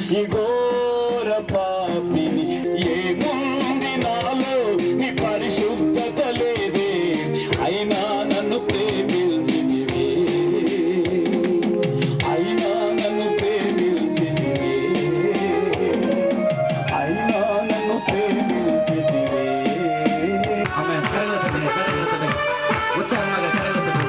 ఈ ఘోర పాపిని ఏముంది నాలో నీ పరిశుద్ధత లేదే అయినా నన్ను ప్రేమించితివే అయినా నన్ను ప్రేమించితివే అయినా నన్ను ప్రేమించితివే ఆమేన్ కరెక్ట్ ఉచ్చారణగా కరెక్ట్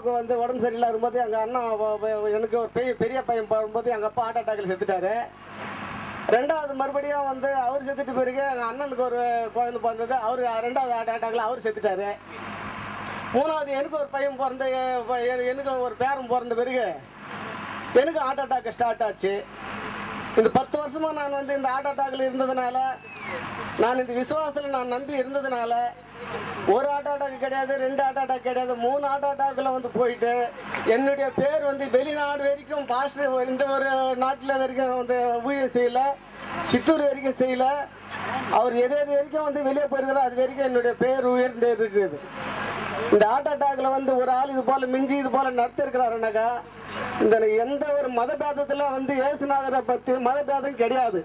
அம்மாவுக்கு வந்து உடம்பு சரியில்லை இருக்கும்போது எங்கள் அண்ணன் எனக்கு ஒரு பெரிய பையன் போகும்போது எங்கள் அப்பா ஹார்ட் அட்டாக்கில் செத்துட்டாரு. ரெண்டாவது மறுபடியும் வந்து அவர் செத்துட்டு பிறகு எங்கள் அண்ணனுக்கு ஒரு குழந்தை பிறந்தது, அவர் ரெண்டாவது ஹார்ட் அட்டாக்கில் அவர் செத்துட்டாரு. மூணாவது எனக்கு ஒரு பையன் பிறந்த எனக்கு ஒரு பேரன் பிறந்த பிறகு எனக்கு ஹார்ட் அட்டாக் ஸ்டார்ட் ஆச்சு. இந்த 10 வருஷமாக நான் வந்து இந்த ஹார்ட் அட்டாக்கில் இருந்ததுனால, நான் இந்த விசுவாசத்தில் நான் நம்பி இருந்ததுனால, ஒரு ஹார்ட் அட்டாக் கிடையாது, 2 ஹார்ட் அட்டாக் கிடையாது, 3 ஹார்ட் அட்டாக்கில் வந்து போயிட்டு என்னுடைய பேர் வந்து வெளிநாடு வரைக்கும் பாஸ்டர் இந்த ஒரு நாட்டில் வரைக்கும் வந்து ஊழியம் செய்யலை, சித்தூர் வரைக்கும் செய்யலை. அவர் எது வரைக்கும் வந்து வெளியே போயிருக்கிறோம் அது வரைக்கும் என்னுடைய பேர் உயர்ந்து இருக்குது. இந்த ஹார்ட் அட்டாக்கில் வந்து ஒரு ஆள் இது போல் மிஞ்சி இது போல் நடத்திருக்கிறாருனாக்கா, இந்த எந்த ஒரு மதபேதத்தில் வந்து இயேசுநாதரை பற்றி மதபேதம் கிடையாது.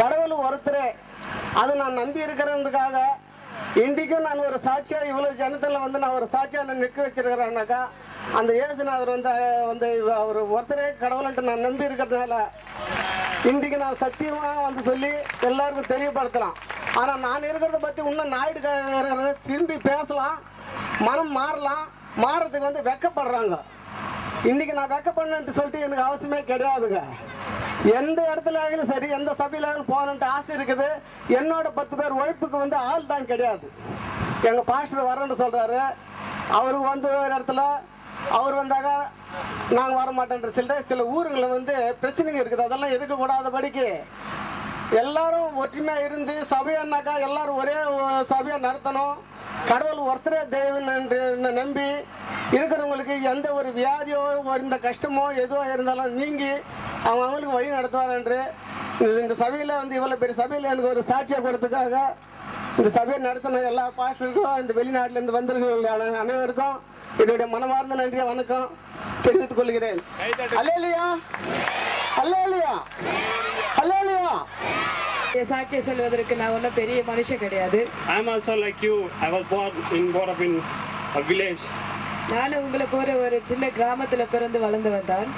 கடவுள் ஒருத்தரே, அது நான் நம்பி இருக்கிறதுக்காக இன்றைக்கும் நான் ஒரு சாட்சியாக இவ்வளோ ஜனத்தில் வந்து நான் ஒரு சாட்சியாக நான் நிற்க வச்சிருக்கிறேன்னாக்கா, அந்த இயேசுநாதர் வந்து அவர் ஒருத்தரே கடவுள்ன்ட்டு நான் நம்பி இருக்கிறதுனால இன்றைக்கு நான் சத்தியமாக வந்து சொல்லி எல்லாருக்கும் தெரியப்படுத்தலாம். ஆனால் நான் இருக்கிறத பற்றி இன்னும் நாயுடு திரும்பி பேசலாம், மனம் மாறலாம், மாறுறதுக்கு வந்து வெக்கப்படுறாங்க. இன்றைக்கி நான் வெக்கப்படணுன்ட்டு சொல்லிட்டு எனக்கு அவசியமே கிடையாதுங்க. எந்த இடத்துல ஆகிலும் சரி, எந்த சபையில் போகணுன்ட்டு ஆசை இருக்குது. என்னோட 10 பேர் உழைப்புக்கு வந்து ஆள் தான் கிடையாது. எங்கள் பாஸ்டர் வரேன்னு சொல்கிறாரு, அவருக்கு வந்து ஒரு இடத்துல அவர் வந்தாங்க நாங்கள் வர மாட்டேன்ற சில ஊருங்களில் வந்து பிரச்சனைங்க இருக்குது. அதெல்லாம் இருக்கக்கூடாதபடிக்கு எல்லாரும் ஒற்றுமையாக இருந்து சபையானாக்கா எல்லாரும் ஒரே சபையாக நடத்தணும். கடவுள் ஒருத்தரே தெய்வம் என்று நம்பி இருக்கிறவங்களுக்கு எந்த ஒரு வியாதியோ இந்த கஷ்டமோ எதுவோ இருந்தாலும் நீங்கி அவங்களுக்கு வழி நடத்துவார் என்று இந்த சபையில் வந்து இவ்வளோ பெரிய சபையில் எனக்கு ஒரு சாட்சியாக கொடுத்ததுக்காக இந்த சபையை நடத்தின எல்லா பாஸ்டருக்கும், இந்த வெளிநாட்டிலேருந்து வந்திருக்கிற அனைவருக்கும் என்னுடைய மனமார்ந்த நன்றியை வணக்கம் தெரிவித்துக் கொள்கிறேன். அல்லேலூயா, அல்லேலூயா, அல்லேலூயா. சாட்சியை சொல்வதற்கு நான் ஒன்றும் பெரிய மனுஷன் கிடையாது. I am also like you. I was brought up in a village. நானும் உங்களை போற ஒரு சின்ன கிராமத்துல பிறந்து வளர்ந்தவன் தான்.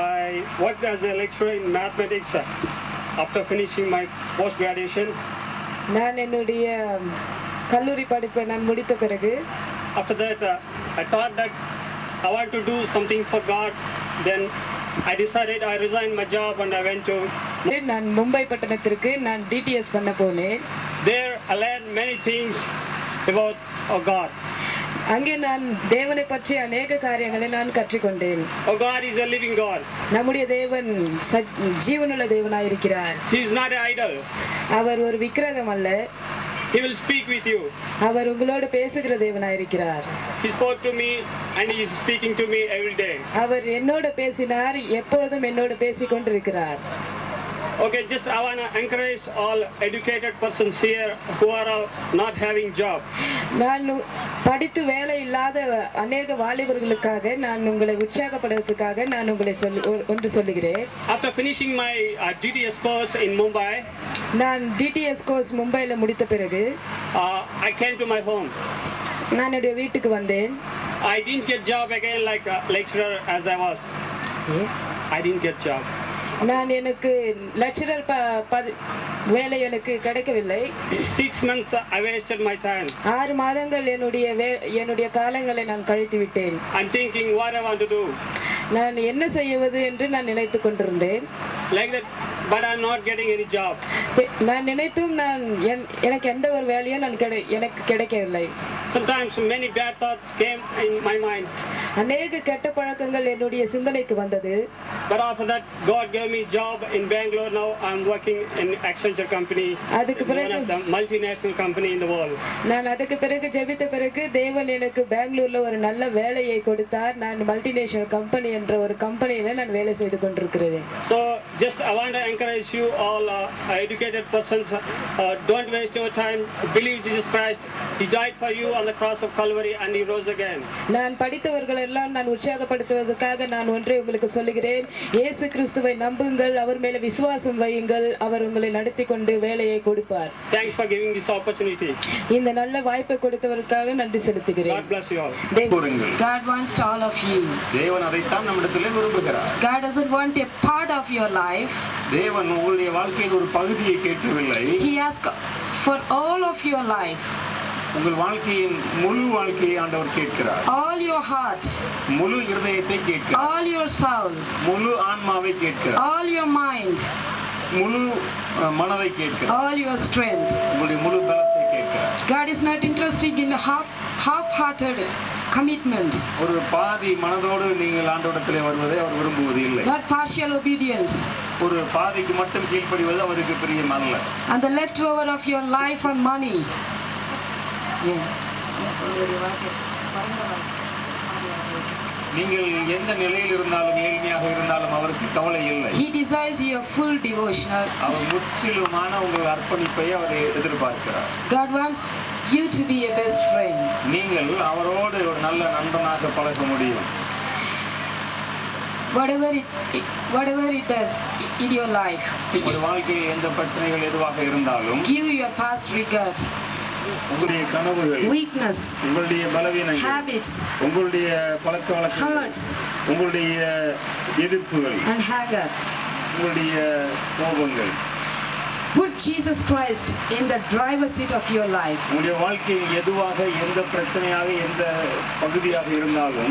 I worked as a lecturer in mathematics after finishing my post graduation. நான் என்னுடைய கல்லூரி படிப்பை நான் முடித்த பிறகு After that, I thought that I want to do something for God. Then I decided I resigned my job and I went to. நான் மும்பை பட்டணத்திற்கு நான் டிடிஎஸ் பண்ண போனேன். There I learned many things about God. அங்கே நான் தேவனை பற்றி அநேக காரியங்களை நான் கற்றுக்கொண்டேன். Oh, God is a living God. நம்முடைய தேவன் ஜீவனுள்ள தேவனாய் இருக்கிறார். He is not an idol. அவர் ஒரு விக்கிரகம் அல்ல. He will speak with you. அவர் உங்களோடு பேசுகிற தேவனாய் இருக்கிறார். He spoke to me and he is speaking to me every day. அவர் என்னோடு பேசினார், எப்பொழுதும் என்னோடு பேசிக் கொண்டிருக்கிறார். Okay, just I want to encourage all educated persons here who are not having job. நான் படித்து வேலை இல்லாத அநேக வாலிபர்களுக்காக நான் உங்களை உற்சாகப்படுவதற்காக நான் உங்களை ஒன்று சொல்லுகிறேன். After finishing my DTS course in Mumbai, நான் டிடிஎஸ் கோர்ஸ் மும்பைல முடித்த பிறகு I came to my home. நான் என்னுடைய வீட்டுக்கு வந்தேன். I didn't get job again like a lecturer as I was. I didn't get job. நான் எனக்கு லெக்சரர் வேலை எனக்கு கிடைக்கவில்லை. 6 months I wasted my time. 6 மாதங்கள் என்னுடைய காலங்களை நான் கழித்து விட்டேன். I'm thinking what I want to do. நான் என்ன செய்வது என்று நான் நினைத்துக் கொண்டிருந்தேன். Like that, but I'm not getting any job. நான் நினைத்தும் எனக்கு எந்த ஒரு வேலையும் எனக்கு கிடைக்கவில்லை. Sometimes many bad thoughts came in my mind. அநேக கெட்ட பழக்கங்கள் என்னுடைய சிந்தனைக்கு வந்தது. But after that, God gave me job in Bangalore. Now I'm working in Accenture company. It's one of the multinational company in the world. நான் அதுக்கு பிறகு ஜெபித்த பிறகு தேவன் எனக்கு பெங்களூர்ல ஒரு நல்ல வேலையை கொடுத்தார். நான் மல்டிநேஷனல் கம்பெனி என்ற ஒரு கம்பெனியில நான் வேலை செய்து கொண்டிருக்கிறேன். So just I want to encourage you all educated persons, don't waste your time. Believe Jesus Christ. He died for you on the cross of Calvary and he rose again. நான் படித்தவர்கள் எல்லாம் நான் உற்சாகப்படுத்துவதற்காக நான் ஒன்றை உங்களுக்கு சொல்லுகிறேன். இயேசு கிறிஸ்துவை நம்புங்கள், அவர் மேல விசுவாசம் வையுங்கள், அவர் உங்களை நடத்தி கொண்டு வேலையை கொடுப்பார். Thanks for giving this opportunity. இந்த நல்ல வாய்ப்பை கொடுத்ததற்காக நன்றி செலுத்துகிறேன். God bless you all. God wants all of you. தேவன் அதைத்தான் நம்மிடத்திலே விரும்புகிறார். God doesn't want a part of your life. தேவன் உங்களுடைய வாழ்க்கையின் ஒரு பகுதியை கேட்கவில்லை. He asks for all of your life. உங்கள் வாழ்க்கையின் முழு வாழ்க்கையை ஆண்டவர் கேட்கிறார். all your heart, முழு இருதயத்தை கேட்கிறார். all your soul, முழு ஆன்மாவை கேட்கிறார். all your mind, முழு மனதை கேட்கிறார். all your strength. உங்களுடைய முழு பலத்தை கேட்கிறார். God is not interested in a half-hearted commitment, ஒரு பாதி மனதோடு நீங்கள் ஆண்டவரிடத்திலே வருவதை அவர் விரும்புவது இல்லை. not partial obedience, ஒரு பாதிக்கு மட்டும் கீழ்ப்படிவது அவருக்கு பிரியம் அல்ல. and the leftover of your life and money. Yeah. நீங்கள் எந்த நிலையில் இருந்தாலும் ஏழ்மையாக இருந்தாலும் அவருக்கு கவலை இல்லை. He desires your full devotional. அவர் முற்றிலுமான உங்கள் அர்ப்பணிப்பை அவர் எதிர்பார்க்கிறார். God wants you to be a best friend. நீங்கள் அவரோடு ஒரு நல்ல நண்பனாக பழக முடியும். Whatever it does in your life, உங்கள் வாழ்க்கையில் எந்த பிரச்சனைகள் எதுவாக இருந்தாலும் give your past regards, உங்களுடைய கனவுகள், weakness, உங்களுடைய பலவீனங்கள், habits, உங்களுடைய பழக்க வழக்கங்கள், hurts, உங்களுடைய எதிர்ப்புகள், and hang-ups. உங்களுடைய கோபங்கள், Put Jesus Christ in the driver's seat of your life. உங்களுடைய வாழ்க்கையில் எதுவாக எந்த பிரச்சனையாக எந்த பகுதியாக இருந்தாலும்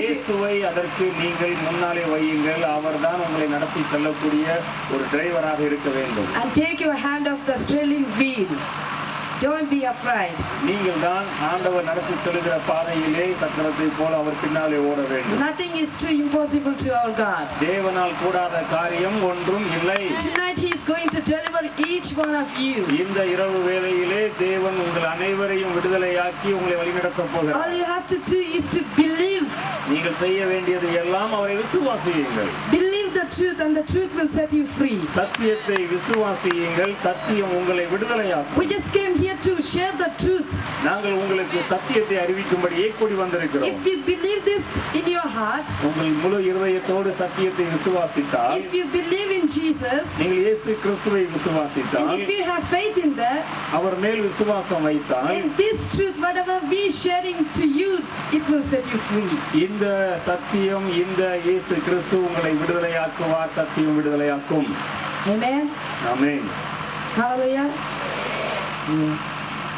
இயேசுவை அதற்கு நீங்கள் முன்னாலே வையுங்கள். அவர்தான் உங்களை நடத்தி செல்லக்கூடிய ஒரு டிரைவராக இருக்க வேண்டும். And take your hand off the steering wheel. Don't be afraid. நீங்கள் தான் ஆண்டவர் நடத்தி செல்லுகிற பாதையிலே சக்கரத்தை போல அவர் பின்னாலே ஓட வேண்டும். Nothing is too impossible to our God. தேவனால் கூடாத காரியம் ஒன்றும் இல்லை. Tonight he is going to deliver each one of you. இந்த இரவு வேளையிலே தேவன் உங்கள் அனைவரையும் விடுதலையாக்கி உங்களை வழிநடத்த போகிறார். All you have to do is to believe. நீங்கள் செய்ய வேண்டியது எல்லாம் அவரை விசுவாசியுங்கள். Believe the truth and the truth will set you free. சத்தியத்தை விசுவாசியுங்கள். சத்தியம் உங்களை விடுதலையாக்கும். We just came here to share the truth. நாங்கள் உங்களுக்கு சத்தியத்தை அறிவிக்கும்படியே கூடி வந்திருக்கிறோம். If you believe this in your heart, உங்கள் முழு இருதயத்தோடு சத்தியத்தை விசுவாசித்தால், if you believe in Jesus, நீங்கள் இயேசு கிறிஸ்துவை விசுவாசித்தால், and if you have faith in that, அவர் மேல் விசுவாசம் வைத்தால், and this truth, whatever we sharing to you, it will set you free. இந்த சத்தியம், இந்த இயேசு கிறிஸ்து உங்களை விடுதலையாக்குவார். சத்தியம் விடுதலையாக்கும். Amen. Amen. Hallelujah.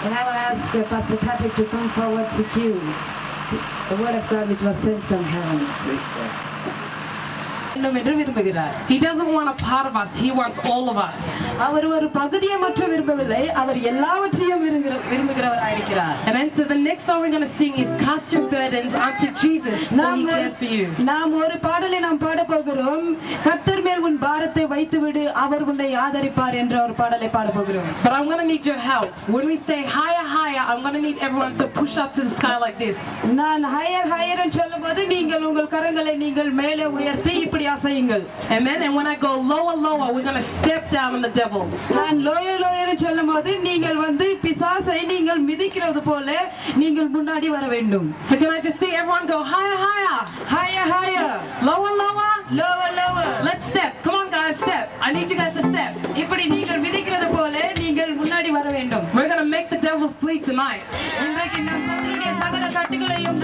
And I will ask Pastor Patrick to come forward to give the word of God which was sent from heaven. என்று விரும்புகிறார். He doesn't want a part of us, he wants all of us. அவர் ஒரு பகுதியை மட்டும் விரும்பவில்லை, அவர் எல்லாவற்றையும் விரும்புகிறவராயிருக்கிறார். Amen. So the next song we're going to sing is Cast Your Burdens unto Jesus, for he cares for you. நாம் ஒரு பாடலை நாம் பாட போகிறோம். கர்த்தர் மேல் உன் பாரத்தை வைத்து விடு, அவர் உன்னை ஆதரிப்பார் என்ற ஒரு பாடலை பாட போகிறோம். But I'm going to need your help. When we say higher, higher, I'm going to need everyone to push up to the sky like this. நான் ஹையர் ஹையர் என்று சொல்லும்போது நீங்கள் உங்கள் கரங்களை நீங்கள் மேலே உயர்த்தி இப்படி அசையுங்கள். Amen. And when I go lower, lower, we're going to step down on the devil. நான் லோயர் லோயர் என்று சொல்லும்போது நீங்கள் வந்து பிசாசை நீங்கள் மிதிக்கிறது போல நீங்கள் முன்னாடி வர வேண்டும். So can I just see everyone go higher, higher, higher higher, lower, lower, lower lower. let's step. Come on guys, step. I need you guys to step. இப்படி நீங்கள் மிதிக்கிறது போல நீங்கள் முன்னாடி வர வேண்டும். We're going to make the devil flee tonight. இன்றைக்கு நாம் சத்துருடைய சகல கட்டுகளையும்